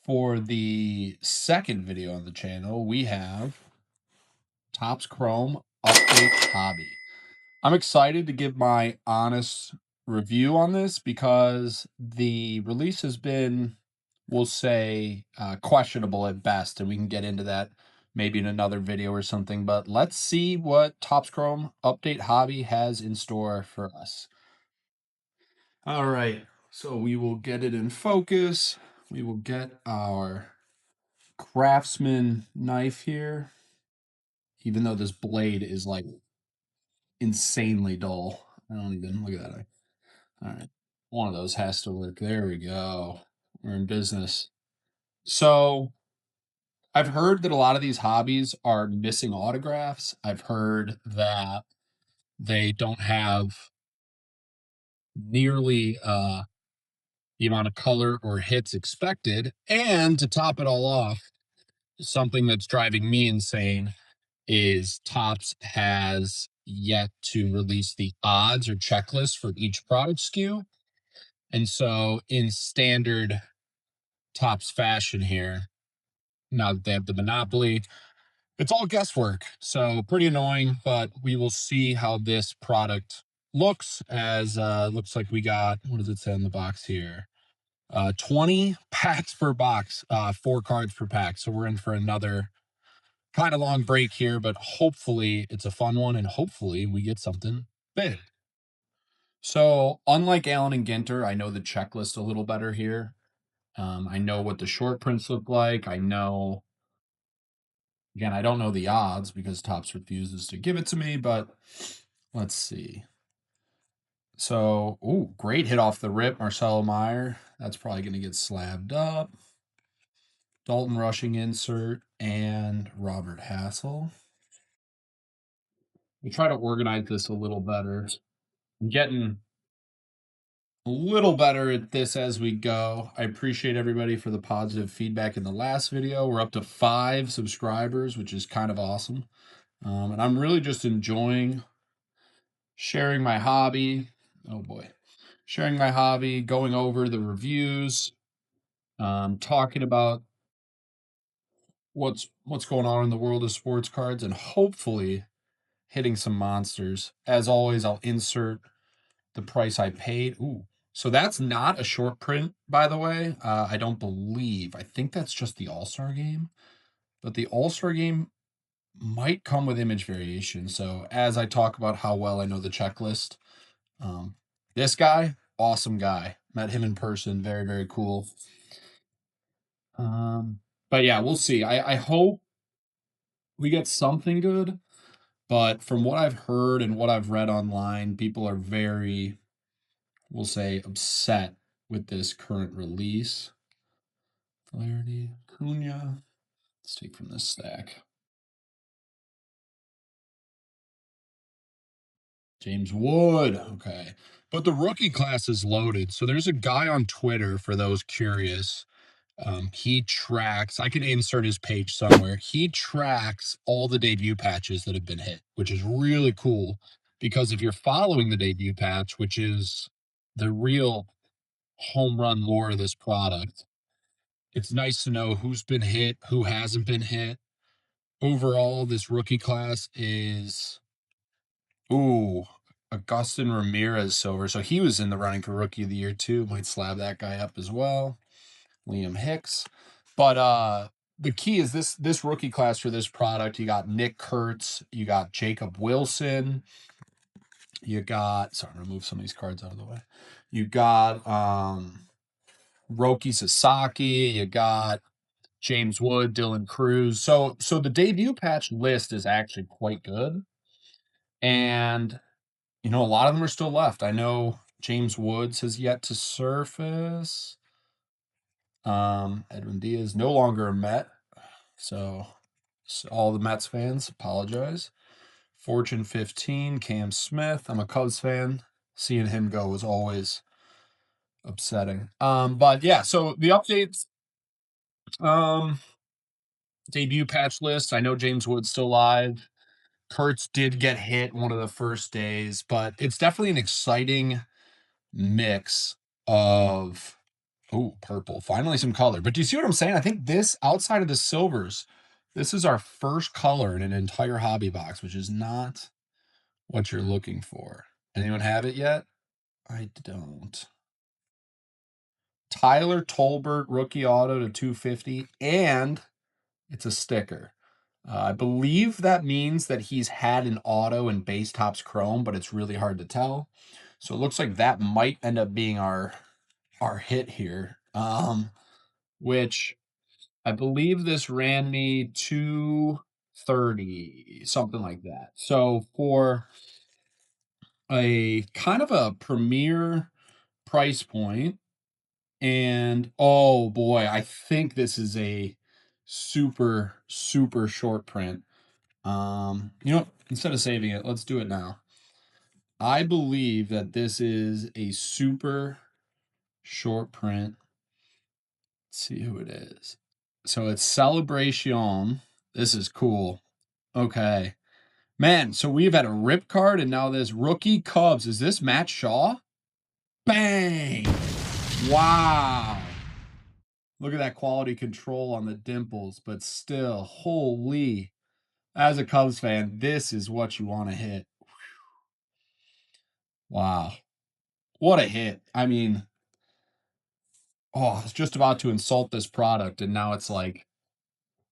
For the second video on the channel, we have Topps Chrome Update Hobby. I'm excited to give my honest review on this because the release has been, we'll say, questionable at best, and we can get into that maybe in another video or something. But let's see what Topps Chrome Update Hobby has in store for us. All right, so we will get it in focus. We will get our Craftsman knife here, even though this blade is like insanely dull. I don't even look at that. All right, one of those has to work. There we go. We're in business. So I've heard that a lot of these hobbies are missing autographs. I've heard that they don't have nearly the amount of color or hits expected. And to top it all off, something that's driving me insane is Topps has yet to release the odds or checklist for each product SKU. And so in standard Topps fashion here, now that they have the monopoly, it's all guesswork. So pretty annoying, but we will see how this product looks as looks like we got, what does it say on the box here? 20 packs per box, 4 cards per pack. So we're in for another kind of long break here, but hopefully it's a fun one and hopefully we get something big. So unlike Allen and Ginter, I know the checklist a little better here. I know what the short prints look like. I know, again, I don't know the odds because Topps refuses to give it to me, but let's see. So, ooh, great hit off the rip, Marcelo Meyer. That's probably going to get slabbed up. Dalton Rushing insert and Robert Hassel. We try to organize this a little better. I'm getting a little better at this as we go. I appreciate everybody for the positive feedback in the last video. We're up to 5 subscribers, which is kind of awesome. And I'm really just enjoying sharing my hobby. Oh boy. Sharing my hobby, going over the reviews, talking about what's going on in the world of sports cards, and hopefully hitting some monsters. As always, I'll insert the price I paid. Ooh. So that's not a short print, by the way. I don't believe. I think that's just the All-Star game. But the All-Star game might come with image variation. So as I talk about how well I know the checklist, this guy, awesome guy. Met him in person. Very, very cool. But yeah, we'll see. I hope we get something good. But from what I've heard and what I've read online, people are very, we'll say, upset with this current release. Flaherty, Cunha. Let's take from this stack. James Wood. Okay. But the rookie class is loaded. So there's a guy on Twitter, for those curious. He tracks, I can insert his page somewhere. He tracks all the debut patches that have been hit, which is really cool. Because if you're following the debut patch, which is the real home run lore of this product, it's nice to know who's been hit, who hasn't been hit. Overall, this rookie class is, ooh, Augustin Ramirez silver. So he was in the running for rookie of the year too. Might slab that guy up as well. Liam Hicks. But the key is this rookie class for this product. You got Nick Kurtz, you got Jacob Wilson, you got, sorry, remove some of these cards out of the way. You got Roki Sasaki, you got James Wood, Dylan Cruz. So the debut patch list is actually quite good. And you know, a lot of them are still left. I know James Woods has yet to surface. Edwin Diaz, no longer a Met. So all the Mets fans, apologize. Fortune 15, Cam Smith. I'm a Cubs fan. Seeing him go was always upsetting. But yeah, so the updates, debut patch list. I know James Wood's still live. Kurtz did get hit one of the first days, but it's definitely an exciting mix of Oh, purple. Finally some color. But do you see what I'm saying? I think this, outside of the silvers, this is our first color in an entire hobby box, which is not what you're looking for. Anyone have it yet? I don't. Tyler Tolbert rookie auto to 250, and it's a sticker. I believe that means that he's had an auto in base tops chrome, but it's really hard to tell. So it looks like that might end up being our hit here. Which I believe this ran me 230, something like that. So for a kind of a premier price point, and oh boy, I think this is a super, super short print. You know what? Instead of saving it, let's do it now. I believe that this is a super short print. Let's see who it is. So it's Celebration. This is cool. Okay. Man, so we've had a rip card and now this rookie Cubs. Is this Matt Shaw? Bang! Wow. Look at that quality control on the dimples, but still, holy. As a Cubs fan, this is what you want to hit. Wow. What a hit. I mean, oh, I was just about to insult this product, and now it's like,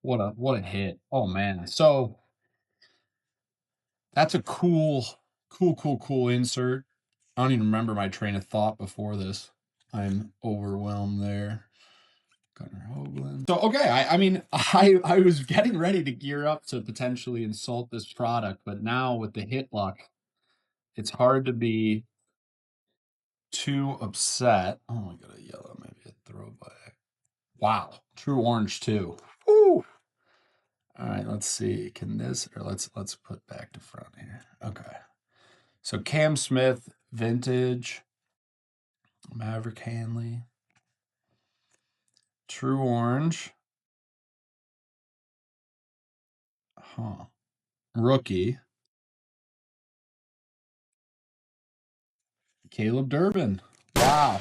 what a hit. Oh man. So that's a cool insert. I don't even remember my train of thought before this. I'm overwhelmed there. Gunnar Hoagland. So okay, I mean, I was getting ready to gear up to potentially insult this product, but now with the hit luck, it's hard to be too upset. Oh, I got a yellow, maybe a throwback. Wow, true orange too. Woo! All right, let's see. Can this, or let's put back to front here. Okay. So Cam Smith, vintage, Maverick Hanley, true orange. Huh. Rookie. Caleb Durbin. Wow.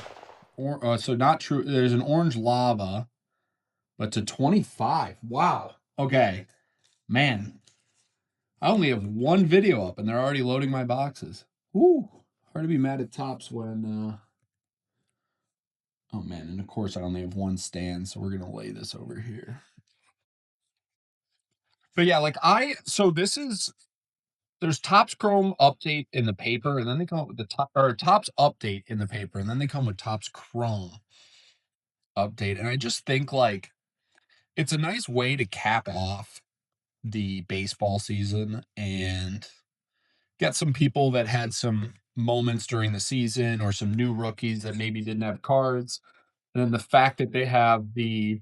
So not true. There's an orange lava, but to 25. Wow. Okay. Man, I only have one video up and they're already loading my boxes. Woo. Hard to be mad at Tops when, oh man, and of course I only have one stand, so we're going to lay this over here. But yeah, like so this is, there's Topps Chrome update in the paper, and then they come up with the Topps update in the paper, and then they come with Topps Chrome update. And I just think like it's a nice way to cap off the baseball season and get some people that had some moments during the season or some new rookies that maybe didn't have cards. And then the fact that they have the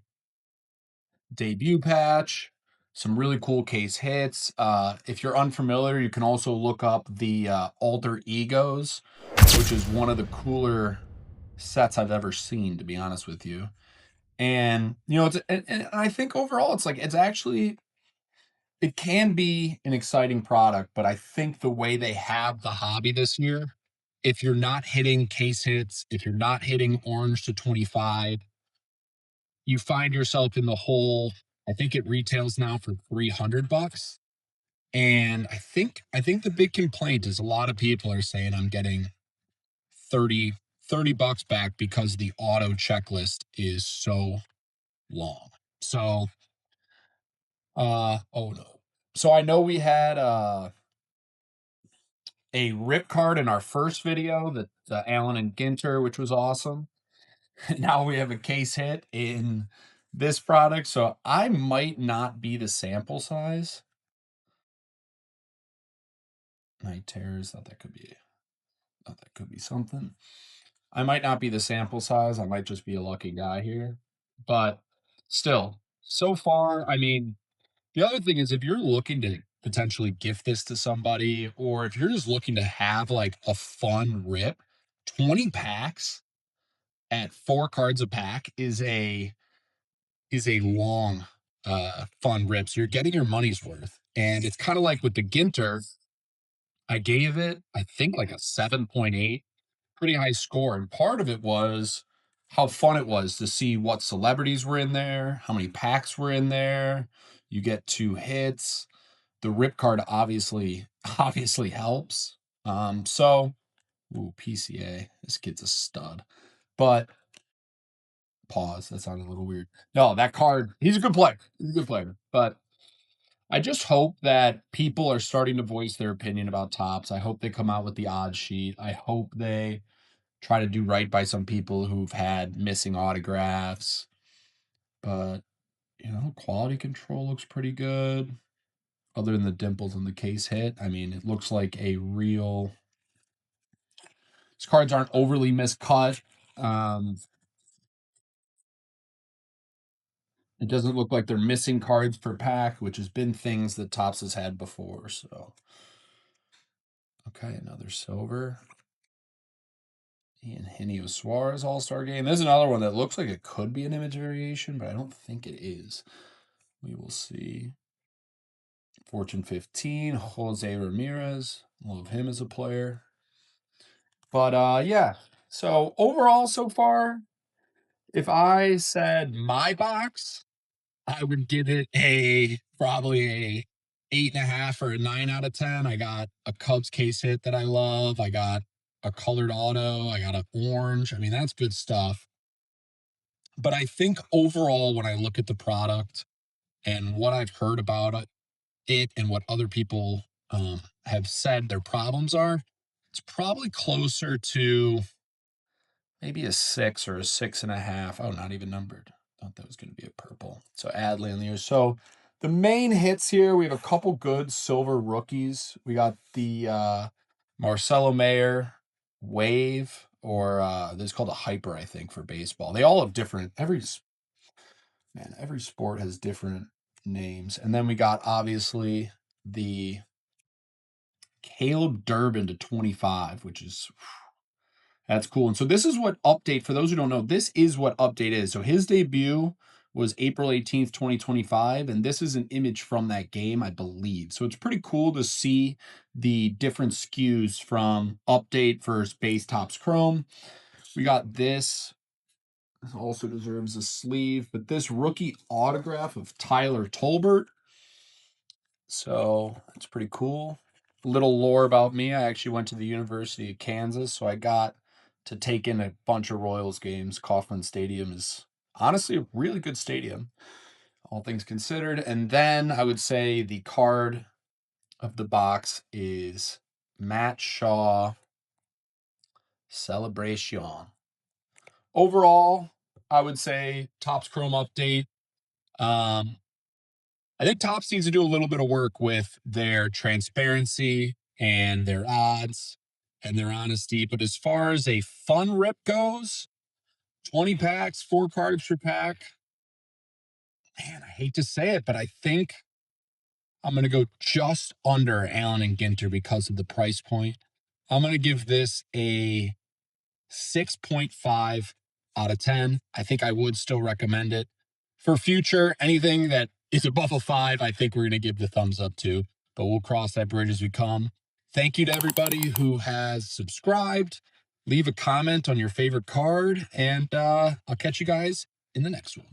debut patch, some really cool case hits. If you're unfamiliar, you can also look up the Alter Egos, which is one of the cooler sets I've ever seen, to be honest with you. And you know, and I think overall, it's like it's actually it can be an exciting product, but I think the way they have the hobby this year, if you're not hitting case hits, if you're not hitting orange to 25, you find yourself in the hole. I think it retails now for $300. And I think the big complaint is a lot of people are saying I'm getting 30 bucks back because the auto checklist is so long. So oh no. So I know we had a rip card in our first video, the Allen and Ginter, which was awesome. Now we have a case hit in this product, so I might not be the sample size. Night Terrors, thought that could be something. I might not be the sample size. I might just be a lucky guy here. But still, so far, I mean, the other thing is if you're looking to potentially gift this to somebody, or if you're just looking to have like a fun rip, 20 packs at 4 cards a pack is a long fun rip. So you're getting your money's worth. And it's kind of like with the Ginter, I gave it, I think like a 7.8, pretty high score. And part of it was how fun it was to see what celebrities were in there, how many packs were in there. You get 2 hits. The rip card obviously helps. So ooh, PCA. This kid's a stud. But pause. That sounded a little weird. No, that card, he's a good player. He's a good player. But I just hope that people are starting to voice their opinion about tops. I hope they come out with the odds sheet. I hope they try to do right by some people who've had missing autographs. But, quality control looks pretty good. Other than the dimples and the case hit. I mean, it looks like a real. These cards aren't overly miscut. Um, it doesn't look like they're missing cards per pack, which has been things that Topps has had before. So, okay, another silver. Ian Henio Suarez All-Star Game. There's another one that looks like it could be an image variation, but I don't think it is. We will see. Fortune 15, Jose Ramirez. Love him as a player. But yeah. So overall, so far, if I said my box, I would give it probably a 8.5 or a 9 out of 10. I got a Cubs case hit that I love. I got a colored auto. I got an orange. I mean, that's good stuff. But I think overall, when I look at the product and what I've heard about it and what other people have said their problems are, it's probably closer to maybe a 6 or a 6.5. Oh, not even numbered. Thought that was going to be a purple. So Adley on the year. So the main hits here, we have a couple good silver rookies. We got the Marcelo Mayer Wave, or this is called a Hyper, I think, for baseball. They all have different. Every sport has different names. And then we got obviously the Caleb Durbin to 25, which is that's cool. And so this is what update, for those who don't know, this is what update is. So his debut was April 18th, 2025, and this is an image from that game, I believe. So it's pretty cool to see the different SKUs from update versus base Topps Chrome. We got this also deserves a sleeve, but this rookie autograph of Tyler Tolbert. So it's pretty cool. A little lore about me. I actually went to the University of Kansas, so I got to take in a bunch of Royals games. Kauffman Stadium is honestly a really good stadium, all things considered. And then I would say the card of the box is Matt Shaw Celebration. Overall, I would say Topps Chrome update. I think Topps needs to do a little bit of work with their transparency and their odds and their honesty. But as far as a fun rip goes, 20 packs, 4 cards per pack, man, I hate to say it, but I think I'm going to go just under Allen and Ginter because of the price point. I'm going to give this a 6.5 out of 10. I think I would still recommend it. For future, anything that is above a 5, I think we're going to give the thumbs up to, but we'll cross that bridge as we come. Thank you to everybody who has subscribed. Leave a comment on your favorite card, and I'll catch you guys in the next one.